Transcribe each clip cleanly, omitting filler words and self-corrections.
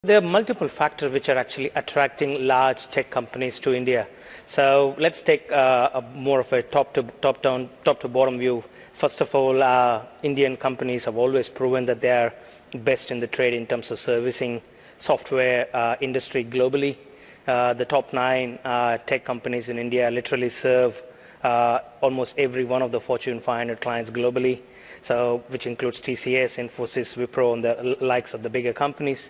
There are multiple factors which are actually attracting large tech companies to India. So let's take more of a top to bottom view. First of all, Indian companies have always proven that they are best in the trade in terms of servicing software industry globally. The top 9 tech companies in India literally serve almost every one of the Fortune 500 clients globally, so which includes TCS, Infosys, Wipro, and the likes of the bigger companies.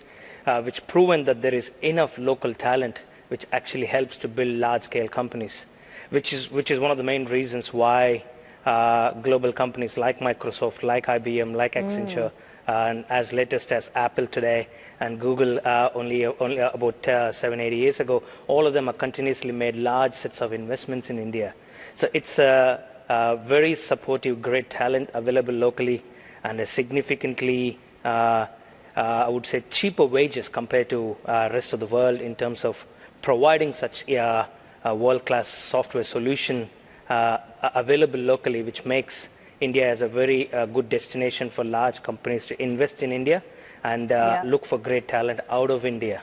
Which proven that there is enough local talent which actually helps to build large-scale companies, which is one of the main reasons why global companies like Microsoft, like IBM, like Accenture, and as latest as Apple today and Google only about 7-8 years ago, all of them are continuously made large sets of investments in India. So it's a very supportive, great talent available locally, and a significantly I would say cheaper wages compared to rest of the world in terms of providing such a world-class software solution available locally, which makes India as a very good destination for large companies to invest in India and look for great talent out of India.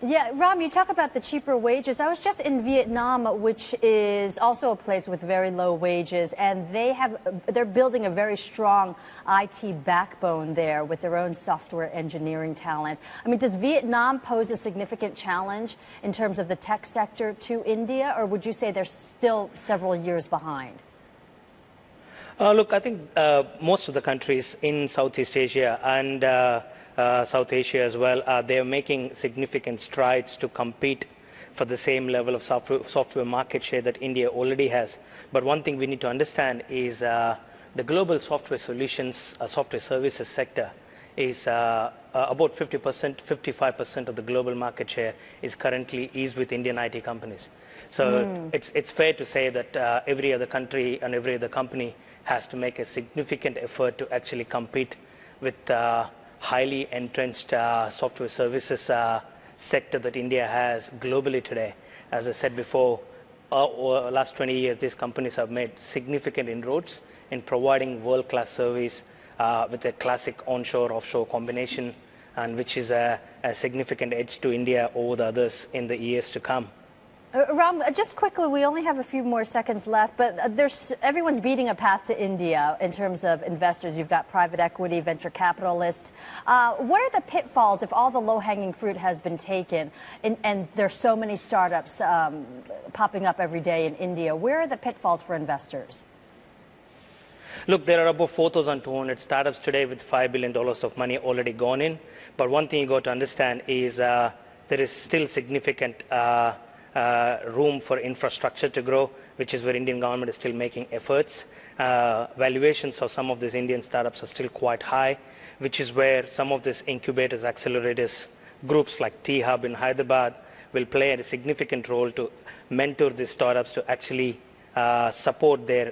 Yeah, Ram, you talk about the cheaper wages. I was just in Vietnam, which is also a place with very low wages, and they're building a very strong IT backbone there with their own software engineering talent. I mean, does Vietnam pose a significant challenge in terms of the tech sector to India, or would you say they're still several years behind? Look, I think most of the countries in Southeast Asia and South Asia as well, they are making significant strides to compete for the same level of software market share that India already has. But one thing we need to understand is the global software solutions, software services sector is about 50%, 55% of the global market share is currently with Indian IT companies. So it's fair to say that every other country and every other company has to make a significant effort to actually compete with highly entrenched software services sector that India has globally today. As I said before, over the last 20 years, these companies have made significant inroads in providing world-class service with a classic onshore-offshore combination, and which is a significant edge to India over the others in the years to come. Ram, just quickly, we only have a few more seconds left, but everyone's beating a path to India in terms of investors. You've got private equity, venture capitalists. What are the pitfalls if all the low-hanging fruit has been taken and there's so many startups popping up every day in India? Where are the pitfalls for investors? Look, there are about 4,200 startups today with $5 billion of money already gone in. But one thing you got to understand is there is still significant room for infrastructure to grow, which is where Indian government is still making efforts. Valuations of some of these Indian startups are still quite high, which is where some of these incubators, accelerators, groups like T-Hub in Hyderabad will play a significant role to mentor these startups to actually support their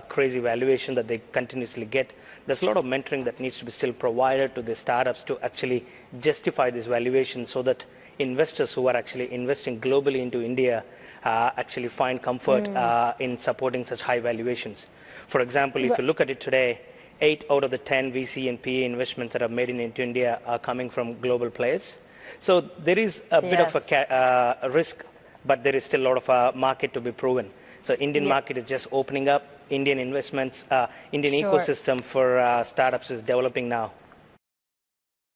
crazy valuation that they continuously get. There's a lot of mentoring that needs to be still provided to the startups to actually justify this valuation, so that investors who are actually investing globally into India actually find comfort in supporting such high valuations. For example, if you look at it today, 8 out of the 10 VC and PE investments that are made into India are coming from global players. So there is a bit of a risk, but there is still a lot of a market to be proven. So Indian market is just opening up. Indian investments, Indian ecosystem for startups is developing now.